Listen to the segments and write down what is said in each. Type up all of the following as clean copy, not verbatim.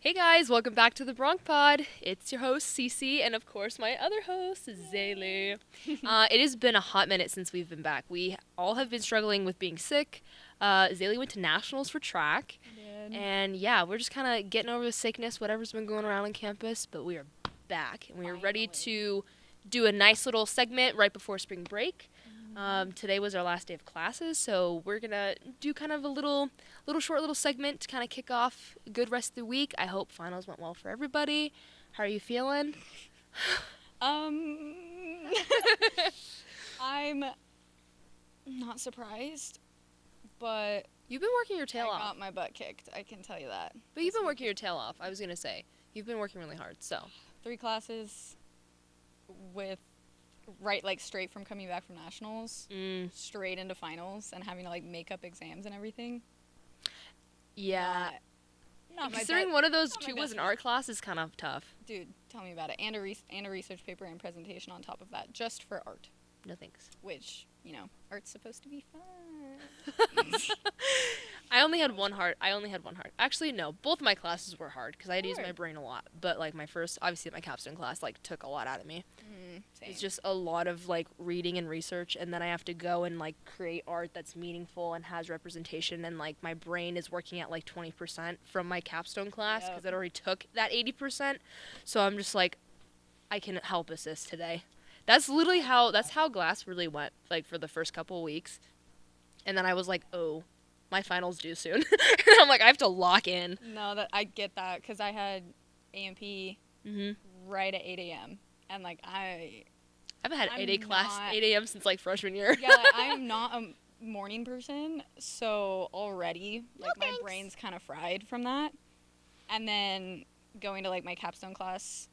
Hey guys, welcome back to the Bronc Pod. It's your host Cici, and of course my other host Zailee. It has been a hot minute since we've been back. We all have been struggling with being sick. Zailee went to nationals for track, and yeah, we're just kind of getting over the sickness, whatever's been going around on campus. But we are back, and we are ready to do a nice little segment right before spring break. Today was our last day of classes, so we're gonna do kind of a short little segment to kind of kick off a good rest of the week. I hope finals went well for everybody. How are you feeling? I'm not surprised, but You've been working your tail I off. got my butt kicked. I can tell you that. But you've been working your tail off. I was gonna say you've been working really hard. So 3 classes with straight from coming back from nationals, straight into finals, and having to make up exams and everything. yeah, Not my considering best- one of those not my two was best an week. art class is kind of tough. Dude, tell me about it. And a research paper and presentation on top of that, just for art. No thanks. Which, art's supposed to be fun. I only had one hard. Actually, no. Both of my classes were hard because I had to use my Hard. brain a lot. But my first, obviously my capstone class took a lot out of me. Same. It's just a lot of reading and research, and then I have to go and create art that's meaningful and has representation, and my brain is working at 20% from my capstone class because Yep. it already took that 80%. So I'm just I can help assist today. That's literally how class really went for the first couple of weeks, and then I was oh, my finals due soon. And I'm I have to lock in. No, that I get that because I had A&P right at 8 a.m. and I haven't had I'm 8 not- a.m. since freshman year. yeah, I am not a morning person, so already my thanks. brain's kind of fried from that. And then going to my capstone class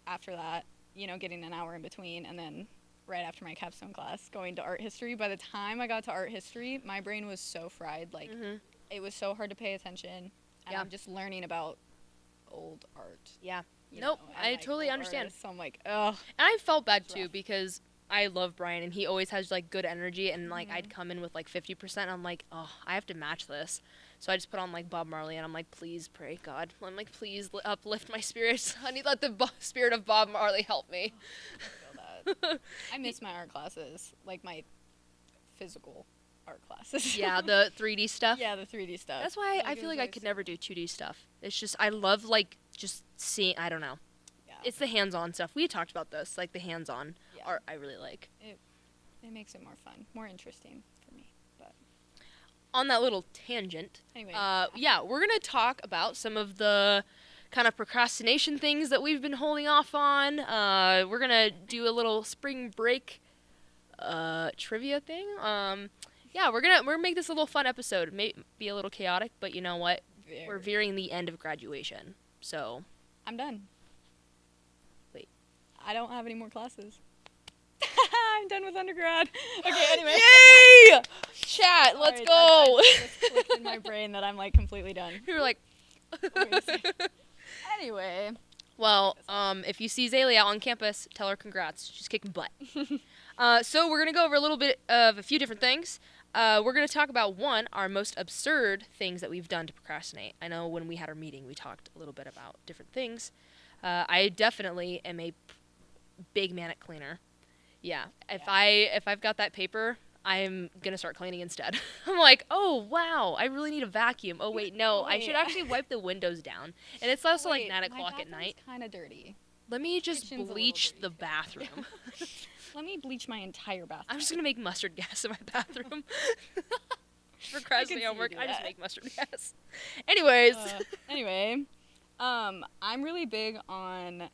after that, getting an hour in between, and then right after my capstone class going to art history. By the time I got to art history, my brain was so fried, it was so hard to pay attention, and Yeah. I'm just learning about old art. Yeah. you Nope, know, I and, totally old understand. artists, so I'm ugh. And I felt bad It's too rough. because I love Brian and he always has good energy, and I'd Mhm. come in with 50%. And I'm oh, I have to match this. So I just put on Bob Marley, and I'm please pray God. I'm please uplift my spirits. I need let the spirit of Bob Marley help me. I feel that. I miss my art classes, my physical art classes. Yeah, the 3D stuff. Yeah, the 3D stuff. That's why I it feel was I always could so never do 2D stuff. It's just I love just seeing. I don't know. Yeah. It's the hands-on stuff. We talked about this, the hands-on Yeah. art. I really like. It makes it more fun, more interesting for me. But On that little tangent, anyway, yeah, we're gonna talk about some of the kind of procrastination things that we've been holding off on. We're gonna do a little spring break trivia thing. Yeah, we're gonna make this a little fun episode. It may be a little chaotic, but you know what? We're veering the end of graduation, so I'm done. Wait. I don't have any more classes. I'm done with undergrad. Okay, anyway. yay! Chat, let's Sorry, go. that just clicked in my brain that I'm completely done. We were Wait a second. Anyway. Well, if you see Zailee out on campus, tell her congrats. She's kicking butt. So we're going to go over a little bit of a few different things. We're going to talk about, one, our most absurd things that we've done to procrastinate. I know when we had our meeting, we talked a little bit about different things. I definitely am a big manic cleaner. Yeah. If I've got that paper, I'm going to start cleaning instead. I'm oh, wow, I really need a vacuum. Oh, wait, no, I should Wait. actually wipe the windows down. And it's also Wait, 9 my o'clock at night. kind of dirty. Let me just Kitchen's a little bleach dirty, the too. bathroom. Let me bleach my entire bathroom. I'm just going to make mustard gas in my bathroom. Procrastinating see on you work, do I just that. make mustard gas. Anyways. Anyway, I'm really big on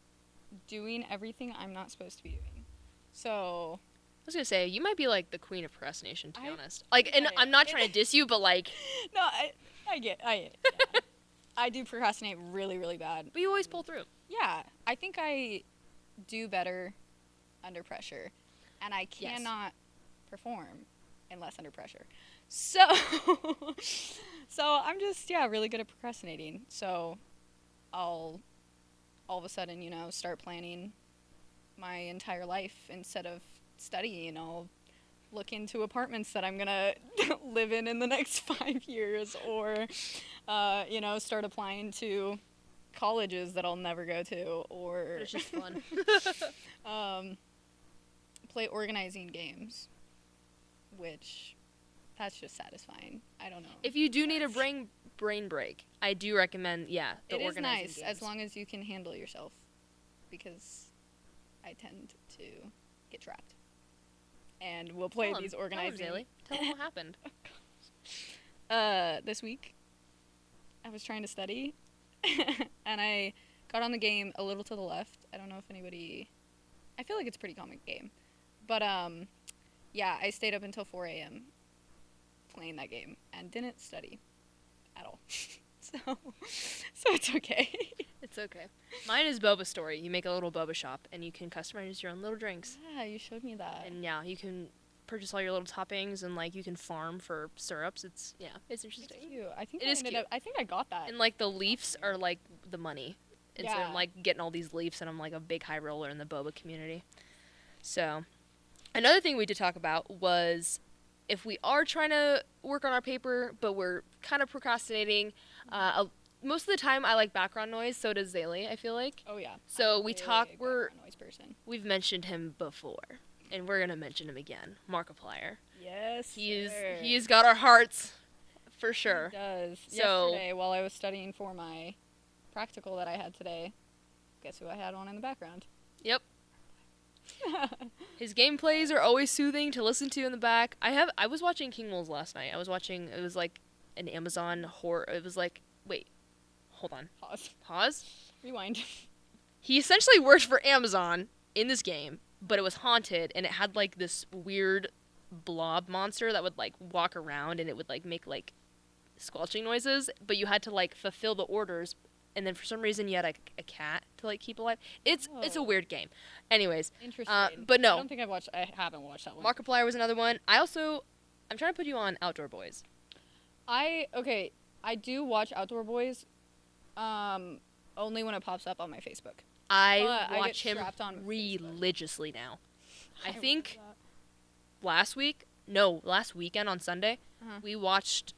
doing everything I'm not supposed to be doing. So I was gonna say, you might be the queen of procrastination, to be I- honest. And I- I'm not trying to diss you, but no, I get it. Yeah. I do procrastinate really, really bad. but you always pull through. Yeah, I think I do better under pressure, and I Yes. cannot perform unless under pressure. So, so I'm just really good at procrastinating. So, I'll all of a sudden start planning my entire life instead of studying. I'll look into apartments that I'm gonna live in the next 5 years, or start applying to colleges that I'll never go to, or But it's just fun. play organizing games, which that's just satisfying. I don't know. If you do need a brain break, I do recommend, the It is organizing nice games. as long as you can handle yourself, because I tend to get trapped. And we'll play these organizing. Tell him, Zailee. Tell him what happened. This week, I was trying to study, and I got on the game a little to the left. I don't know if anybody. I feel like it's a pretty common game, but yeah, I stayed up until 4 a.m. playing that game and didn't study at all. So it's okay. It's okay. Mine is boba story. You make a little boba shop, and you can customize your own little drinks. Yeah, you showed me that. And yeah, you can purchase all your little toppings, and like you can farm for syrups. It's interesting. It's cute. I think It I is ended cute. up. I think I got that. And like the leaves are like the money. And so Yeah. I'm like getting all these leaves, and I'm like a big high roller in the boba community. So another thing we did talk about was if we are trying to work on our paper, but we're kind of procrastinating. Most of the time, I like background noise. So does Zailee, I feel like. Oh yeah. So I'm we a talk. big We're background noise person. we've mentioned him before, and we're gonna mention him again. Markiplier. Yes. He's got our hearts, for sure. He does. So- Yesterday, while I was studying for my practical that I had today, guess who I had on in the background? Yep. His gameplays are always soothing to listen to in the back. I was watching King Wolves last night. It was like an Amazon horror. It was like, wait, hold on. Pause. Rewind. He essentially worked for Amazon in this game, but it was haunted, and it had like this weird blob monster that would like walk around, and it would like make like squelching noises, but you had to like fulfill the orders, and then for some reason you had a cat to like keep alive. It's a Oh. weird game. Anyways, Interesting. but no. I don't think I haven't watched that one. Markiplier was another one. I'm trying to put you on Outdoor Boys. I do watch Outdoor Boys, only when it pops up on my Facebook. I But I get watch him strapped on Facebook. religiously now. I love think that. last weekend on Sunday, Uh-huh. we watched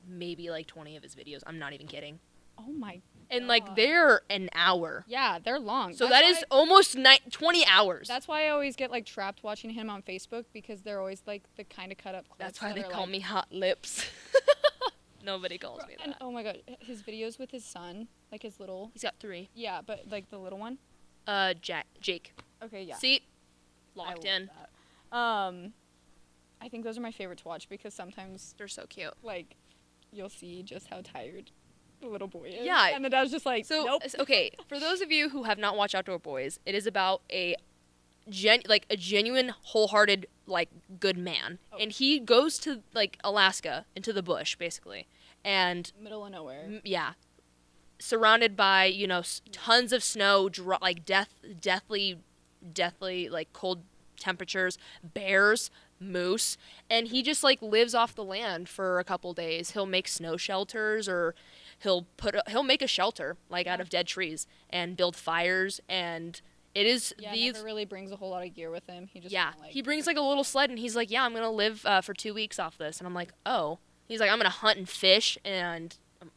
maybe like 20 of his videos. I'm not even kidding. Oh my. And like God. they're an hour. Yeah, they're long. So That's that is why- almost 20 hours. That's why I always get like trapped watching him on Facebook, because they're always like the kind of cut up clips. That's why that they are, call like- me Hot Lips. Nobody calls me And that. oh my god, his videos with his son, like his little. He's got 3. Yeah, but like the little one. Jake. Okay, yeah. See? I Locked love in. that. I think those are my favorite to watch, because sometimes They're so cute. like you'll see just how tired the little boy is. Yeah. And the dad's just like, So, nope. okay, for those of you who have not watched Outdoor Boys, it is about a genuine, wholehearted, like, good man. Oh. And he goes to, like, Alaska, into the bush, basically. And, Middle of nowhere. yeah, surrounded by, tons of snow, like, deathly, like, cold temperatures, bears, moose, and he just, like, lives off the land for a couple days. He'll make snow shelters, or he'll make a shelter, like, out of dead trees, and build fires, and it is Yeah, these... never really brings a whole lot of gear with him. He just Yeah, kinda, like, he brings, like, a little sled, and he's like, yeah, I'm gonna live for 2 weeks off this, and I'm like, oh. He's like, I'm gonna hunt and fish, and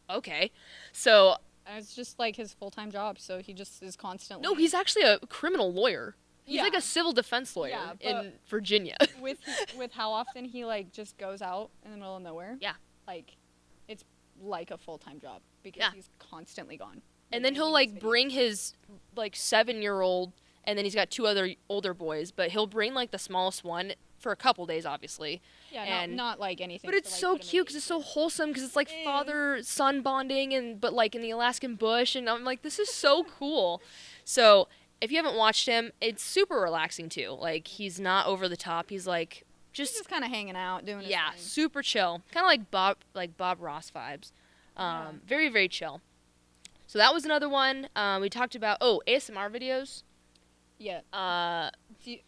okay. So, and it's just like his full-time job, so he just is constantly. no, he's actually a criminal lawyer. He's like Yeah. a civil defense lawyer Yeah, but- in Virginia. with how often he like just goes out in the middle of nowhere. Yeah. Like, it's like a full-time job, because Yeah. he's constantly gone. And then he'll, like, bring his, like, 7-year-old, and then he's got 2 other older boys, but he'll bring, like, the smallest one for a couple days, obviously. Yeah, and- not like anything. But it's to, like, so put him in cute because it's so danger. wholesome because it's, like, It is. father-son bonding, but, like, in the Alaskan bush, and I'm like, this is so cool. So, if you haven't watched him, it's super relaxing, too. Like, he's not over the top. He's, like, He's just just kind of hanging out, doing his yeah, thing. super chill. Kind of like Bob Ross vibes. Yeah. Very, very chill. So that was another one. We talked about, ASMR videos. Yeah. Do you,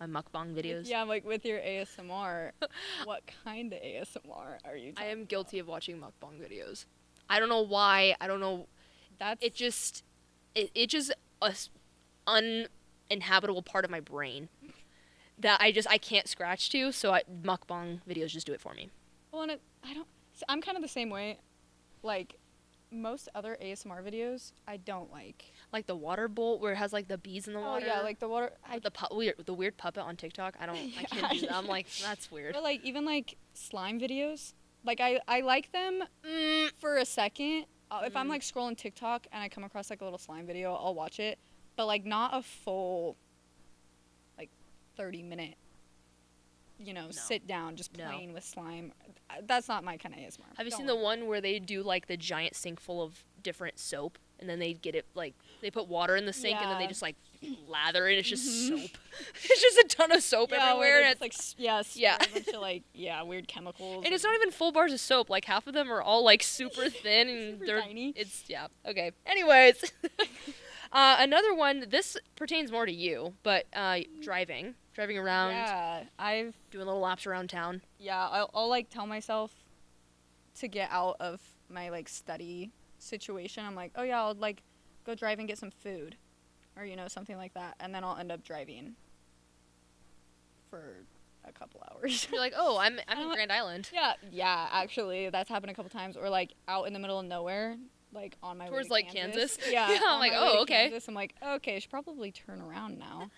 My mukbang videos. yeah, like with your ASMR, what kind of ASMR are you? I am talking guilty of watching mukbang videos. I don't know why. I don't know. That's It just uninhabitable part of my brain that I can't scratch to. So mukbang videos just do it for me. well, and I don't. So I'm kind of the same way. Like, most other ASMR videos I don't like. Like the water bowl where it has like the bees in the water. Oh yeah, like the water. The weird puppet on TikTok. I can't do that. I'm like, that's weird. Or like even like slime videos. Like I like them for a second. If I'm like scrolling TikTok and I come across like a little slime video, I'll watch it. But like not a full like 30-minute, sit down just playing with slime. That's not my kind of ASMR. Have you seen the one where they do like the giant sink full of different soap and then they get it like they put water in the sink and then they just like lather it. It's just soap. It's just a ton of soap everywhere. And it's like a bunch of like weird chemicals. And it's not even full bars of soap. Like half of them are all like super thin and super they're tiny. Okay. Anyways, another one. This pertains more to you, but driving around. Yeah, I've doing little laps around town. Yeah, I'll like tell myself to get out of my like study situation. I'm like, oh yeah, I'll like go drive and get some food, or something like that, and then I'll end up driving for a couple hours. You're like, oh, I'm in Grand Island. Yeah, actually, that's happened a couple times. Or like out in the middle of nowhere, like on my towards way to like Kansas. Yeah, I'm like, oh, okay. Kansas, I'm like, okay, I should probably turn around now.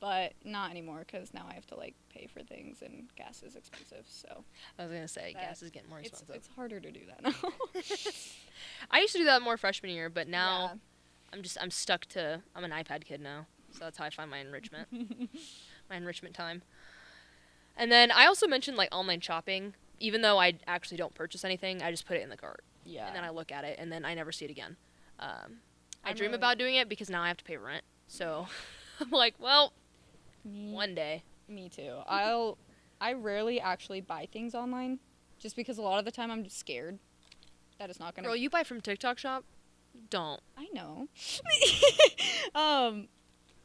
But not anymore because now I have to like pay for things and gas is expensive. So I was gonna say gas is getting more expensive. It's harder to do that now. I used to do that more freshman year, but now I'm stuck to. I'm an iPad kid now, so that's how I find my enrichment, my enrichment time. And then I also mentioned like online shopping. Even though I actually don't purchase anything, I just put it in the cart. Yeah. And then I look at it, and then I never see it again. I dream about doing it because now I have to pay rent. So I'm like, well. One day. Me too. I rarely actually buy things online just because a lot of the time I'm just scared that it's not going to... Girl, you buy from TikTok shop? Don't. I know.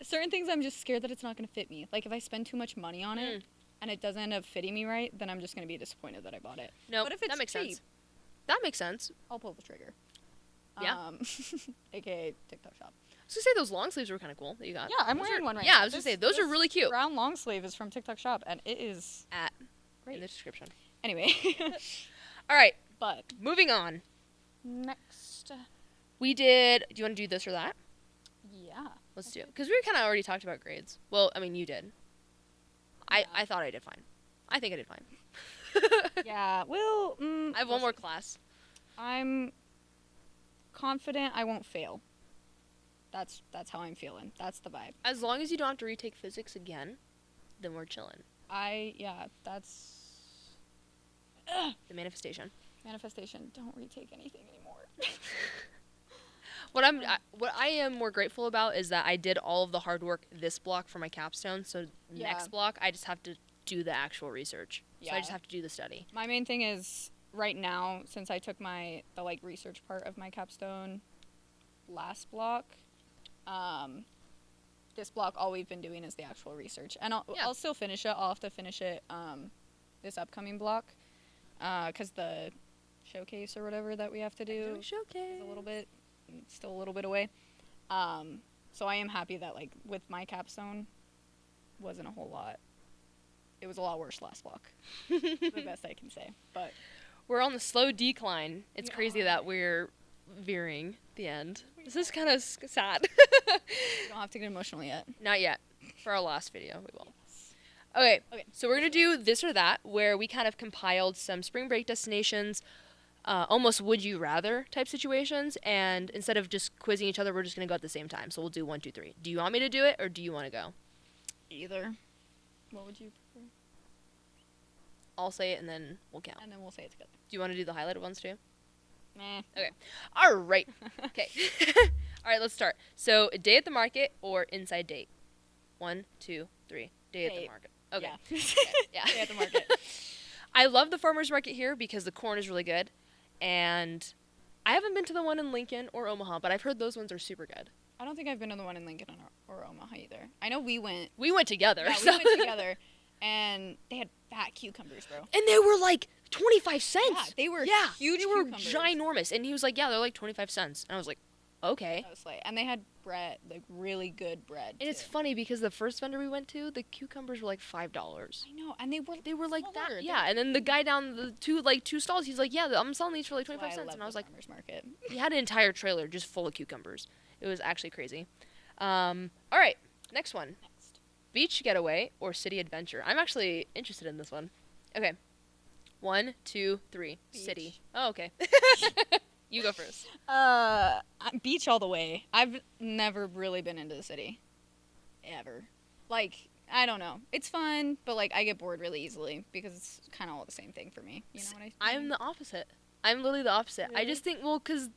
Certain things I'm just scared that it's not going to fit me. Like if I spend too much money on it and it doesn't end up fitting me right, then I'm just going to be disappointed that I bought it. No, but if it's that makes cheap, sense. That makes sense. I'll pull the trigger. Yeah. AKA TikTok shop. I was going to say those long sleeves were kind of cool that you got. Yeah, I'm wearing one right now. Yeah, I was going to say, those are really cute. Brown long sleeve is from TikTok shop, and it is great. In the description. Anyway. All right. But moving on. Next. We did, do you want to do this or that? Yeah. Let's do it. Because we kind of already talked about grades. Well, I mean, you did. Yeah. I thought I did fine. I think I did fine. Yeah, well, I have one more class. I'm confident I won't fail. That's how I'm feeling. That's the vibe. As long as you don't have to retake physics again, then we're chilling. That's... The manifestation. Manifestation. Don't retake anything anymore. What I am more grateful about is that I did all of the hard work this block for my capstone, so next block I just have to do the actual research. So I just have to do the study. My main thing is right now, since I took the research part of my capstone last block, this block all we've been doing is the actual research, and I'll still finish it. I'll have to finish it this upcoming block because the showcase or whatever that we have to do is still a little bit away. So I am happy that like with my capstone wasn't a whole lot. It was a lot worse last block. The best I can say. But we're on the slow decline. It's crazy that we're veering the end. This is kind of sad. We don't have to get emotional yet. Not yet. For our last video, we will. Okay, so we're going to do this or that, where we kind of compiled some spring break destinations, almost would you rather type situations, and instead of just quizzing each other, we're just going to go at the same time. So we'll do 1, 2, 3. Do you want me to do it, or do you want to go? Either. What would you prefer? I'll say it, and then we'll count. And then we'll say it together. Do you want to do the highlighted ones, too? Meh. Okay. All right. Okay. All right, let's start. So, day at the market or inside date? 1, 2, 3. Day at the market. Okay. Yeah. Day at the market. I love the farmer's market here because the corn is really good. And I haven't been to the one in Lincoln or Omaha, but I've heard those ones are super good. I don't think I've been to the one in Lincoln or Omaha either. I know we went. We went together. Yeah, we went together. And they had fat cucumbers, bro. And they were like 25 cents. Yeah, they were huge they were cucumbers. ginormous. And he was like, yeah, they're like 25 cents. And I was like, okay. That was like, and they had bread, like really good bread. And it's funny because the first vendor we went to, the cucumbers were like $5. I know, and they were like that. smaller. Yeah, and then the guy down the two stalls, he's like, yeah, I'm selling these for like 25 cents, and I was like, farmers market. he had an entire trailer just full of cucumbers. It was actually crazy. All right, next one. Beach getaway or city adventure? I'm actually interested in this one. Okay. 1, 2, 3. Beach. City. Oh, okay. You go first. Beach all the way. I've never really been into the city. Ever. Like, I don't know. It's fun, but like I get bored really easily because it's kind of all the same thing for me. You know what I mean? I'm the opposite. I'm literally the opposite. Really? I just think, well, because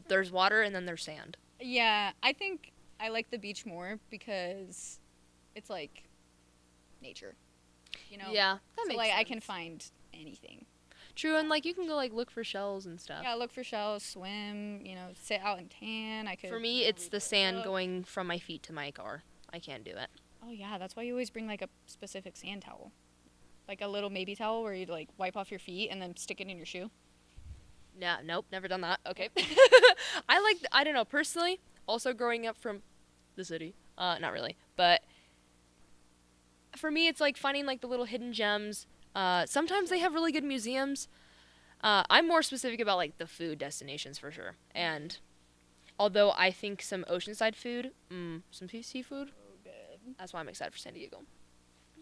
there's water and then there's sand. Yeah, I think I like the beach more because it's like nature. You know? Yeah, that So makes like sense. I can find anything. True, and like you can go like look for shells and stuff. Yeah, look for shells, swim, you know, sit out and tan. I could. For me, it's the sand going from my feet to my car. I can't do it. Oh yeah, that's why you always bring like a specific sand towel, like a little baby towel where you like wipe off your feet and then stick it in your shoe. Yeah, nope, never done that. Okay. I don't know, personally, also growing up from the city, not really, but for me, it's like finding like the little hidden gems. Sometimes they have really good museums. I'm more specific about like the food destinations for sure. And although I think some oceanside food, some seafood, Oh, good. that's why I'm excited for San Diego.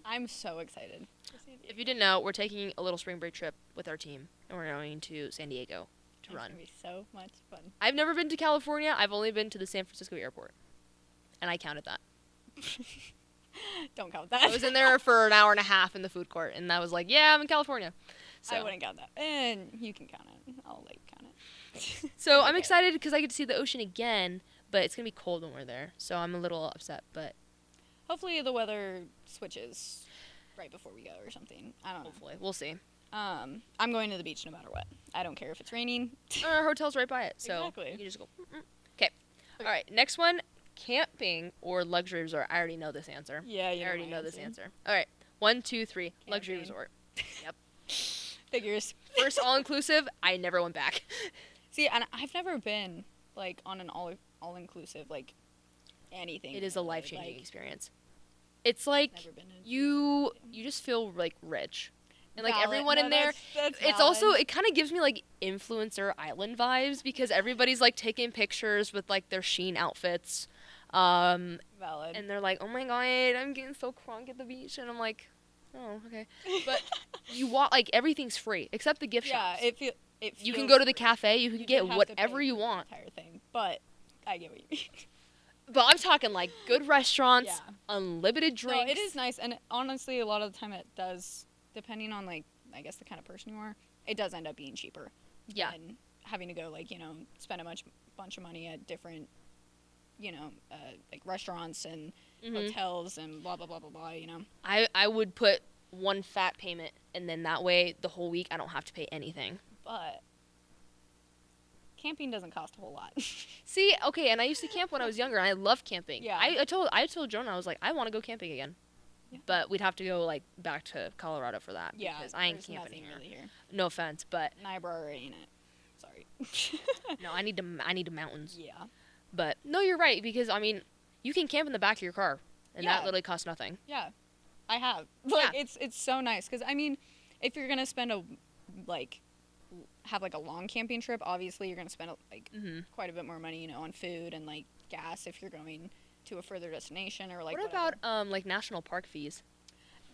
I'm so excited. If you didn't know, we're taking a little spring break trip with our team, and we're going to San Diego to run. It's gonna be so much fun. I've never been to California. I've only been to the San Francisco airport, and I counted that. Don't count that. I was in there for an hour and a half in the food court, and I was like, yeah, I'm in California. So, I wouldn't count that. And you can count it. I'll let you count it. so I'm Okay. excited because I get to see the ocean again, but it's going to be cold when we're there. So I'm a little upset, but Hopefully the weather switches right before we go or something. I don't know. hopefully. We'll see. I'm going to the beach no matter what. I don't care if it's raining. Our hotel's right by it, so Exactly. you can just go. Okay. All right, next one, camping or luxury resort. I already know this answer. Yeah, you I already my know this answer. All right, 1, 2, 3. Luxury Camping. resort. Yep. Figures. First all-inclusive, I never went back. See, and I've never been like on an all-inclusive like anything. It is a really, life-changing like, experience. It's like never been in- you just feel like rich. And like Valid. everyone No, in there, that's it's also, valid. it kind of gives me like influencer island vibes because everybody's like taking pictures with like their Shein outfits. valid. And they're like, oh my god, I'm getting so crunk at the beach. And I'm like, oh, okay. But you walk, like everything's free except the gift yeah, shops. it You can feels go to the free. cafe, you can You get have to whatever pay you for the want. entire thing, but I get what you mean. But I'm talking like good restaurants, Yeah. unlimited drinks. No, it is nice, and honestly, a lot of the time it does, depending on like I guess the kind of person you are, it does end up being cheaper. Yeah. And having to go like spend a bunch of money at different, like restaurants and Mhm. hotels and blah blah blah blah blah. I would put one fat payment, and then that way the whole week I don't have to pay anything. But camping doesn't cost a whole lot. See, okay, and I used to camp when I was younger, and I love camping. Yeah. I told Jonah, I was like, I want to go camping again. Yeah. But we'd have to go like back to Colorado for that Yeah, because I ain't there's camping nothing here. really here. No offense, but Nibra already in it. Sorry. no, I need the mountains. Yeah. But no, you're right because I mean, you can camp in the back of your car, and Yeah. that literally costs nothing. Yeah, I have. Like Yeah. it's so nice because I mean, if you're gonna spend have like a long camping trip, obviously you're gonna spend like Mm-hmm. quite a bit more money, on food and like gas if you're going to a further destination or like. What whatever. about like national park fees?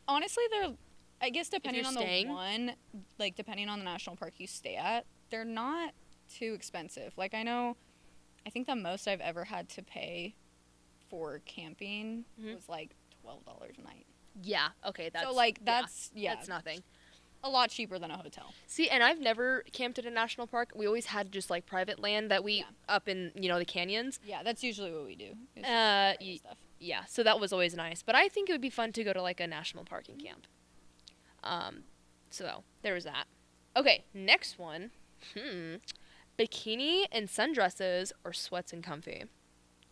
Honestly, they're. I guess depending you're on staying? the one, like depending on the national park you stay at, they're not too expensive. Like I think the most I've ever had to pay for camping Mhm. was like $12 a night. Yeah. Okay. That's So like that's that's nothing. a lot cheaper than a hotel. See, and I've never camped at a national park. We always had just like private land that we Yeah. up in the canyons. Yeah, that's usually what we do. is Uh, private stuff. Yeah, so that was always nice. But I think it would be fun to go to like a national park and camp. So there was that. Okay, next one. Bikini and sundresses or sweats and comfy.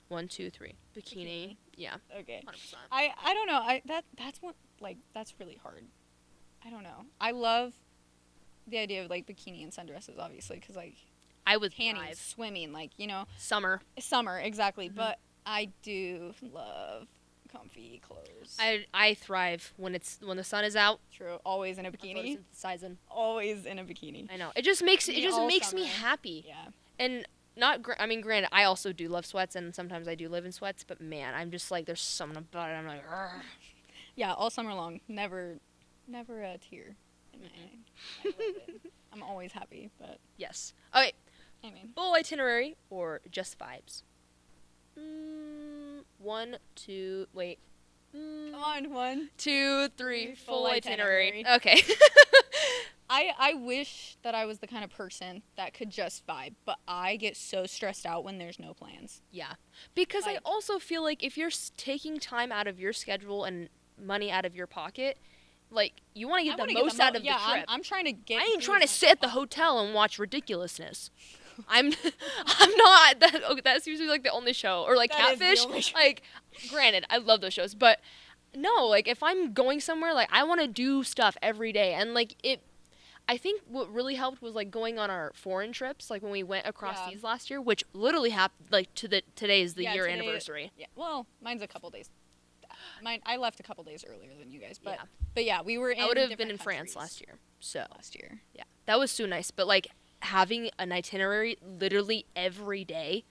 1, 2, 3. Bikini. Yeah, Okay. 100%. I don't know. That's really hard. I don't know. I love the idea of like bikini and sundresses, obviously, because like I would tanning, thrive. swimming, like Summer. summer exactly. Mhm. But I do love comfy clothes. I thrive when the sun is out. True. Always in a I'm bikini. photosynthesizing. Always in a bikini. I know. It just makes me summer. happy. Yeah. And not I mean, granted, I also do love sweats, and sometimes I do live in sweats. But man, I'm just like, there's something about it. I'm like, "Argh." Yeah, all summer long. Never a tear in my eye. I love it. I'm always happy, but Yes. Okay. I mean, Full itinerary or just vibes? One, two, wait. come on, 1, 2, 3, Full full itinerary. itinerary. Okay. I wish that I was the kind of person that could just vibe, but I get so stressed out when there's no plans. Yeah. Because I Like- also feel like if you're taking time out of your schedule and money out of your pocket, like, you want to get I the wanna most out of yeah, the trip. I'm trying to get. I ain't through trying to as much sit at the as possible. hotel and watch ridiculousness. I'm not that. Okay, that's usually like the only show, or like That is the Catfish. only show. Like, granted, I love those shows, but no, like if I'm going somewhere, like I want to do stuff every day, and like it. I think what really helped was like going on our foreign trips, like when we went across Yeah. seas last year, which literally happened like today is the Yeah, year today- anniversary. Yeah. Well, mine's a couple days. I left a couple days earlier than you guys, but Yeah. but yeah, we were in. I would have been different in France countries last year, so Last year. yeah, that was so nice. But like having an itinerary literally every day,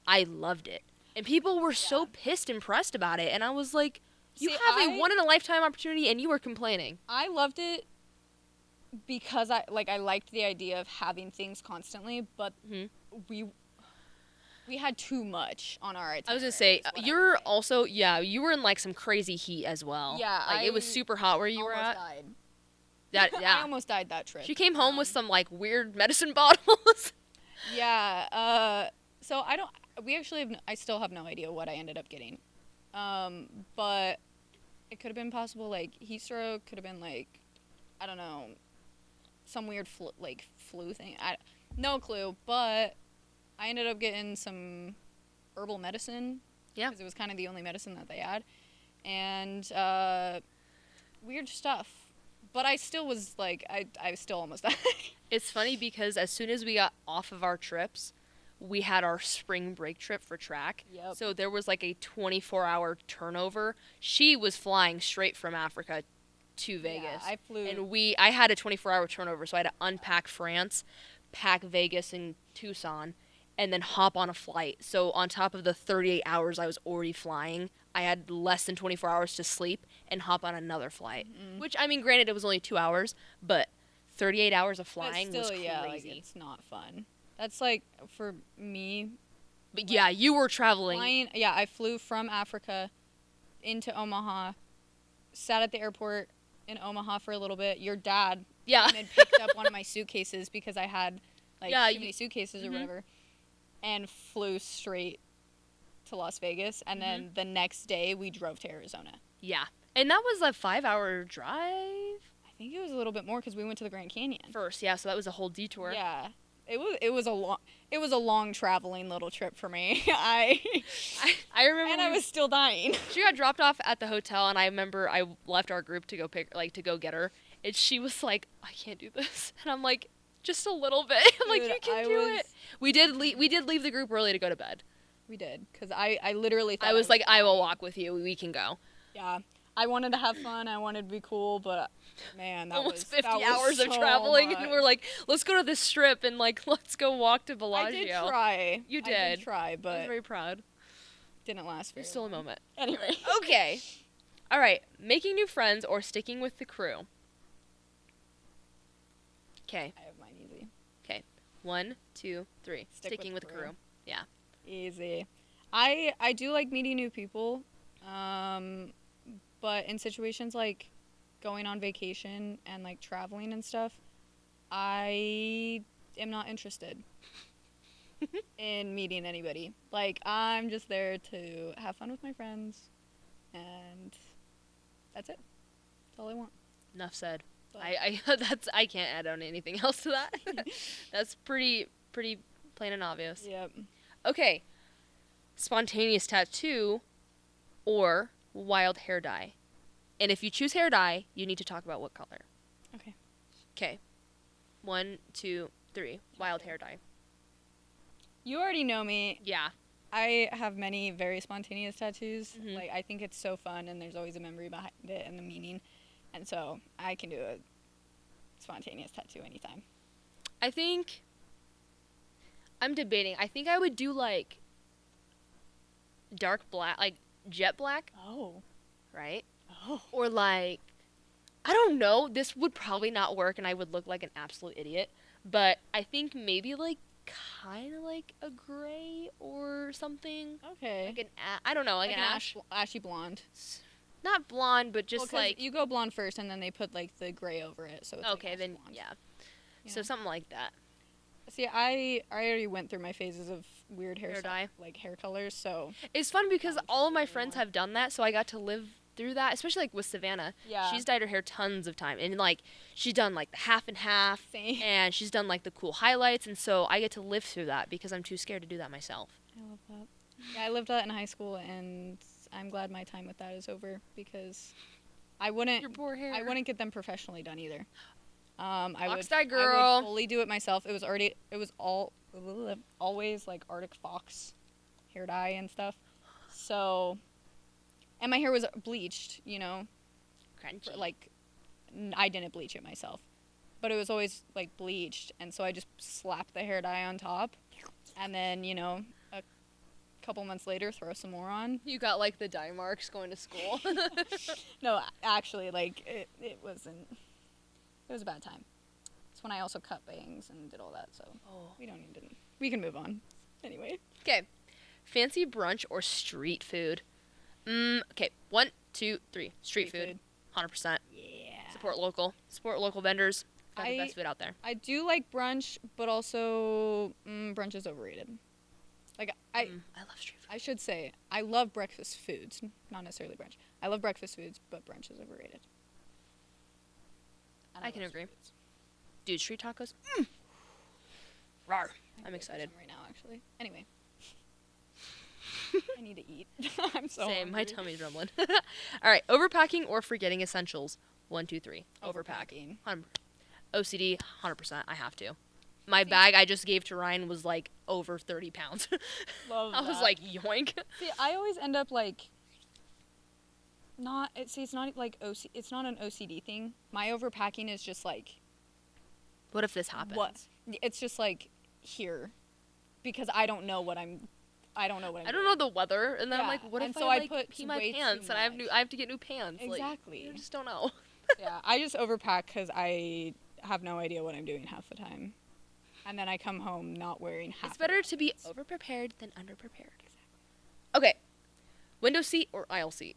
I loved it. And people were so Yeah. pissed and pressed about it. And I was like, you See, have a one in a lifetime opportunity and you were complaining. I loved it because I liked the idea of having things constantly, but Mhm. we had too much on our itinerary. I was going to say, is what I would you're say. also, yeah, you were in like some crazy heat as well. Yeah, Like it was I super hot where you were almost at. died. That, yeah. I almost died that trip. She came home with Um, some like weird medicine bottles. Yeah. So I don't. We actually have. I still have no idea what I ended up getting. But it could have been possible like heat stroke. Could have been like, I don't know, some weird flu thing. No clue. But I ended up getting some herbal medicine. Yeah. Because it was kind of the only medicine that they had, and weird stuff. But I still was like, I still almost died. It's funny because as soon as we got off of our trips, we had our spring break trip for track. Yep. So there was like a 24-hour turnover. She was flying straight from Africa to Vegas. Yeah, I flew. And I had a 24-hour turnover, so I had to unpack France, pack Vegas and Tucson, and then hop on a flight. So on top of the 38 hours I was already flying, I had less than 24 hours to sleep and hop on another flight. Mhm. Which, I mean, granted, it was only 2 hours, but 38 hours of But flying still, was crazy. yeah, like it's not fun. That's like for me But yeah, you were traveling. flying. Yeah, I flew from Africa into Omaha, sat at the airport in Omaha for a little bit. Your dad Yeah. came and picked up one of my suitcases because I had like Yeah, too you- many suitcases or Mhm. whatever, and flew straight to Las Vegas. And Mm-hmm. then the next day we drove to Arizona. Yeah. And that was a 5-hour drive I think it was a little bit more because we went to the Grand Canyon. first. Yeah, so that was a whole detour. Yeah. It was a long traveling little trip for me. I I remember and I was still dying. she got dropped off at the hotel, and I remember I left our group to go to go get her, and she was like, "I can't do this," and I'm like, "Just a little bit." I'm like, Dude, "You can I do was- it." We did leave the group early to go to bed. We did because I literally thought I was like, "I dying. will walk with you. We can go." Yeah, I wanted to have fun. I wanted to be cool, but man, that Almost was 50 that was hours of so traveling, much. and we're like, "Let's go to this strip and like let's go walk to I Bellagio." did try. You I did. did try, I was but very proud. didn't last very There's still a long. moment. Anyway. Okay. All right. Making new friends or sticking with the crew. Okay. I have mine easy. 1, 2, 3. Stick Sticking with with the the crew. crew. Yeah. Easy. I do like meeting new people, but in situations like going on vacation and like traveling and stuff, I am not interested in meeting anybody. Like I'm just there to have fun with my friends, and that's it. That's all I want. Enough said. But- I can't add on anything else to that. That's pretty plain and obvious. Yep. Okay. Spontaneous tattoo or wild hair dye. And if you choose hair dye, you need to talk about what color. Okay. Okay. 1, 2, 3. Wild hair dye. You already know me. Yeah. I have many very spontaneous tattoos. Mhm. Like, I think it's so fun, and there's always a memory behind it and the meaning. And so I can do a spontaneous tattoo anytime. I think I'm debating. I think I would do like dark black, like jet black, Oh. right? Oh. Or like I don't know. This would probably not work, and I would look like an absolute idiot. But I think maybe like kind of like a gray or something. Okay. Like I don't know, like, Like an an ash. ashy blonde. Not blonde, but Well, just 'cause like you go blonde first, and then they put like the gray over it, so it's like okay, ashy then blonde. yeah. You So know? something like that. See, I already went through my phases of weird hair Dye. like hair colors, so It's fun because Not all of my interested friends anymore. have done that, so I got to live through that, especially like with Savannah. yeah. She's dyed her hair tons of time, and like she's done like the half and half, Same. and she's done like the cool highlights, and so I get to live through that because I'm too scared to do that myself. I love that. Yeah, I lived that in high school, and I'm glad my time with that is over because I wouldn't Your poor hair. I wouldn't get them professionally done either. I Fox-dye I girl. would fully do it myself. It was always like Arctic Fox hair dye and stuff. So, and my hair was bleached, you know, Crunchy. like I didn't bleach it myself, but it was always like bleached, and so I just slapped the hair dye on top, and then you know a couple months later throw some more on. You got like the dye marks going to school. No, actually, like it wasn't. It was a bad time. It's when I also cut bangs and did all that, so Oh. we don't need to. We can move on. Anyway. Okay. Fancy brunch or street food? Okay. 1, 2, 3. Street food. 100%. Yeah. Support local. Support local vendors. Got the I- best food out there. I do like brunch, but also brunch is overrated. Like I love street food. I should say I love breakfast foods, not necessarily brunch. I love breakfast foods, but brunch is overrated. And I can love agree. street foods. Dude, street tacos? Rawr. I I'm can excited. some right now, actually. Anyway. I need to eat. I'm so Same. My hungry. tummy's rumbling. All right. Overpacking or forgetting essentials? 1, 2, 3. Overpack. Overpacking. OCD, 100%. I have to. My bag I just gave to Ryan was like over 30 pounds. Love I was that. like, yoink. See, I always end up like not. It's not like It's not an OCD thing. My overpacking is just like What if this happens? what? It's just like here, because I don't know what I'm. I don't know what I'm. I don't know the weather, and then I'm Yeah, like, what and if so I I like put pee my way too pants and much. I have to get new pants? Exactly. Like, I just don't know. Yeah, I just overpack because I have no idea what I'm doing half the time, and then I come home not wearing half. It's better to be overprepared than underprepared. Okay. Window seat or aisle seat?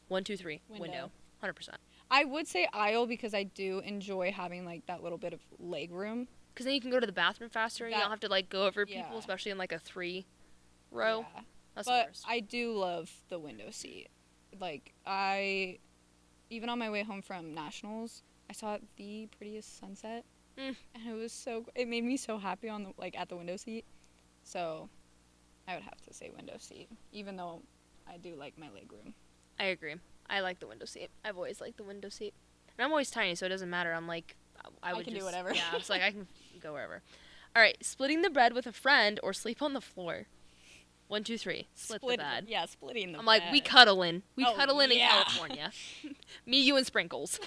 1, 2, 3. Window. 100%. I would say aisle because I do enjoy having like that little bit of leg room. Because then you can go to the bathroom faster. And you That- don't have to like go over people, yeah. especially in like a 3 row. Yeah. That's the But worst. I do love the window seat. Like even on my way home from nationals, I saw the prettiest sunset, Mm. and it made me so happy on the at the window seat. So, I would have to say window seat, even though I do like my leg room. I agree. I like the window seat. I've always liked the window seat. And I'm always tiny, so it doesn't matter. I'm like, I would can just, do whatever. Yeah, it's like I can go wherever. All right, splitting the bed with a friend or sleep on the floor. 1, 2, 3. Split the bed. Yeah, splitting the I'm like, we bed. cuddling. We Oh, cuddling in yeah. California. Me, you, and Sprinkles.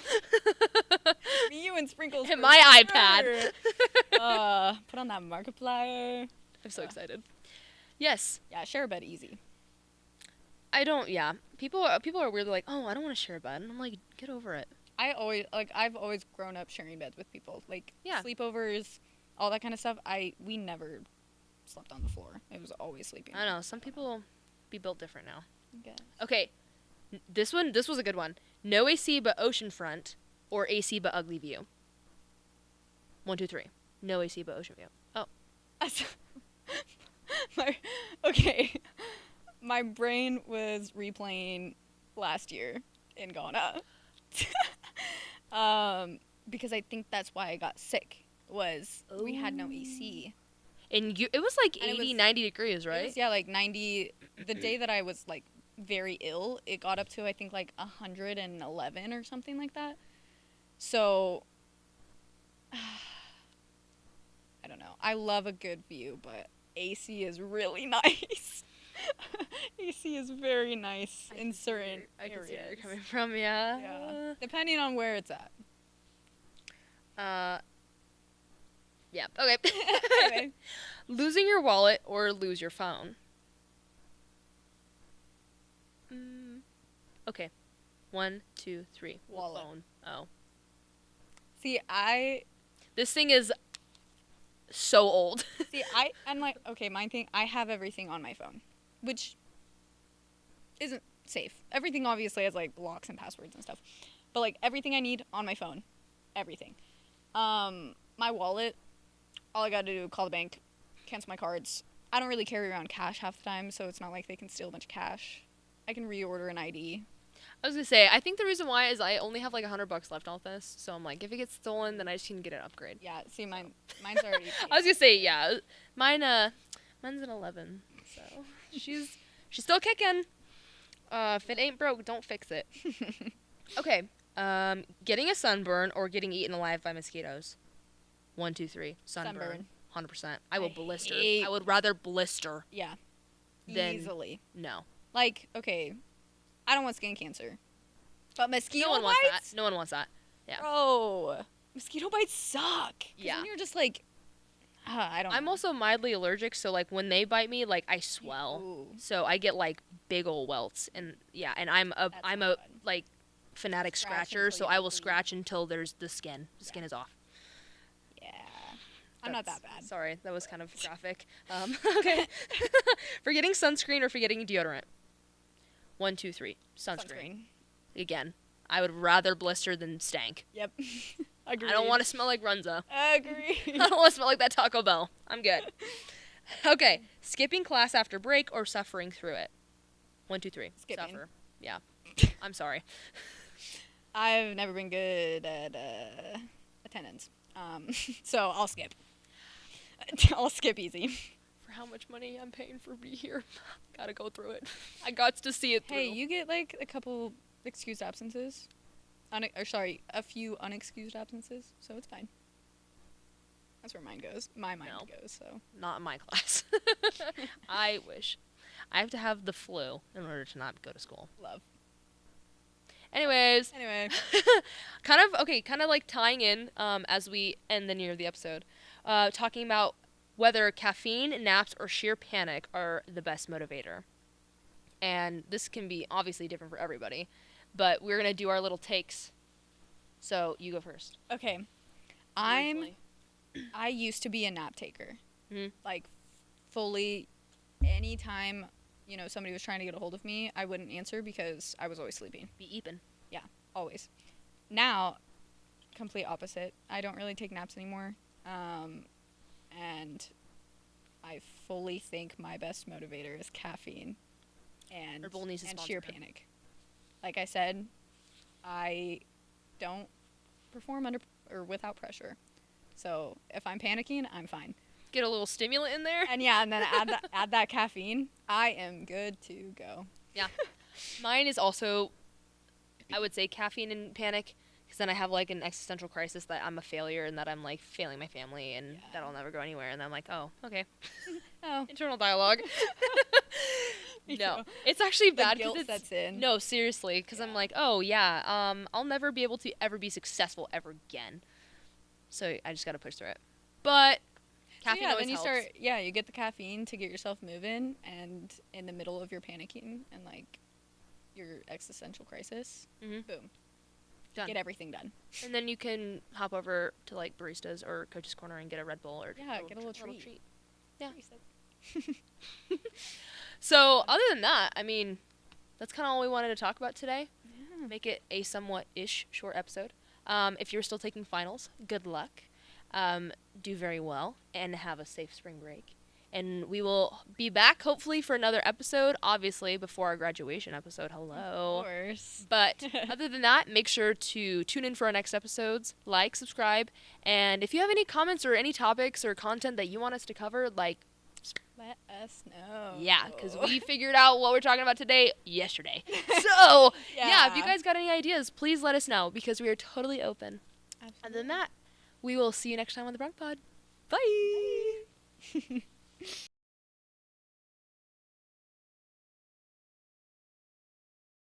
Me, you, and Sprinkles. And for my sure. iPad. Put on that Markiplier. I'm so excited. Yes. Yeah, share a bed easy. I don't, yeah. People are weirdly like, oh, I don't want to share a bed. And I'm like, get over it. I've always grown up sharing beds with people. Like, Yeah. sleepovers, all that kind of stuff. We never slept on the floor. It was always sleeping. I don't know. Some people be built different now. Okay. Okay. This was a good one. No AC but oceanfront or AC but ugly view. 1, 2, 3. No AC but ocean view. Oh. Okay. My brain was replaying last year in Ghana. Because I think that's why I got sick. We had no AC. And it was like And it 80, was- 90 degrees, It right? was, yeah, like 90. The day that I was like very ill, it got up to I think like 111 or something like that. So I don't know. I love a good view, but AC is really nice. AC is very nice in certain I can see where you're areas. coming from, yeah. Yeah. Depending on where it's at. Yeah, okay. Anyway. Losing your wallet or lose your phone? Okay. 1, 2, 3. Wallet. Phone. Oh. See, This thing is so old. I'm like, okay, my thing, I have everything on my phone, which isn't safe. Everything obviously has, like, locks and passwords and stuff. But, like, everything I need on my phone. Everything. My wallet, all I gotta do, call the bank, cancel my cards. I don't really carry around cash half the time, so it's not like they can steal a bunch of cash. I can reorder an ID. I was gonna say, I think the reason why is I only have like $100 left off this, so I'm like, if it gets stolen, then I just can get an upgrade. Yeah, see, mine's already paid. I was gonna say, yeah, mine's an 11, so she's still kicking. If it ain't broke, don't fix it. Okay, getting a sunburn or getting eaten alive by mosquitoes. 1, 2, 3. Sunburn. 100%. I will blister. I would rather blister. Yeah. Than Easily. No. Like, okay, I don't want skin cancer. But mosquito No one bites? wants that. No one wants that. Yeah. Bro, mosquito bites suck. 'Cause Yeah. then you're just like, I don't know. I'm also mildly allergic, so like when they bite me, like I swell. Ooh. So I get like big ol' welts, and yeah, and I'm a That's I'm not a fun. like fanatic Scratch scratcher, until so you I get will bleed. scratch until there's the skin. The skin is off. Yeah. I'm not that bad. Sorry, that was kind of graphic. Okay. Forgetting sunscreen or forgetting deodorant. 1, 2, 3. Sunscreen. Again, I would rather blister than stank. Yep. Agreed. I don't want to smell like Runza. Agree. I don't want to smell like that Taco Bell. I'm good. Okay, skipping class after break or suffering through it. 1, 2, 3. Skipping. Suffer. Yeah. I'm sorry. I've never been good at attendance. So I'll skip. I'll skip easy. For how much money I'm paying for be here, gotta go through it. I got to see it through. Hey, you get like a couple excused absences. A few unexcused absences, so it's fine. That's where mine goes. My mind goes, so. Not in my class. I wish. I have to have the flu in order to not go to school. Love. Anyways. Anyway. kind of like tying in as we end the near of the episode. Talking about whether caffeine, naps, or sheer panic are the best motivator. And this can be obviously different for everybody. But we're going to do our little takes. So, you go first. Okay. Briefly. I used to be a nap taker. Mhm. Like, fully, anytime, somebody was trying to get a hold of me, I wouldn't answer because I was always sleeping. Be eeping. Yeah, always. Now, complete opposite. I don't really take naps anymore. And I fully think my best motivator is caffeine and Red Bull needs to sponsor sheer him. panic. Like I said, I don't perform under or without pressure. So if I'm panicking, I'm fine. Get a little stimulant in there. And then add that caffeine, I am good to go. Yeah. Mine is also, I would say, caffeine and panic. Because then I have like an existential crisis that I'm a failure and that I'm like failing my family and that I'll never go anywhere. And I'm like, oh, okay. Oh. Internal dialogue. Me No, too. it's actually The bad guilt because it's sets in. no, seriously, because I'm like, oh yeah, I'll never be able to ever be successful ever again. So I just gotta push through it. But caffeine always then you helps. you get the caffeine to get yourself moving, and in the middle of your panicking and like your existential crisis, Mhm. boom, Done. get everything done. And then you can hop over to like baristas or Coach's Corner and get a Red Bull or Yeah, get a little treat. Yeah. So other than that, I mean, that's kind of all we wanted to talk about today. Yeah. Make it a somewhat-ish short episode. If you're still taking finals, good luck. Do very well and have a safe spring break. And we will be back hopefully for another episode, obviously before our graduation episode. Hello. Of course. But other than that, make sure to tune in for our next episodes, like, subscribe, and if you have any comments or any topics or content that you want us to cover, like, Let us know. yeah, because we figured out what we're talking about today yesterday. So, yeah, if you Yeah. guys got any ideas, please let us know because we are totally open. Absolutely. Other than that, we will see you next time on the Bronx Pod. Bye.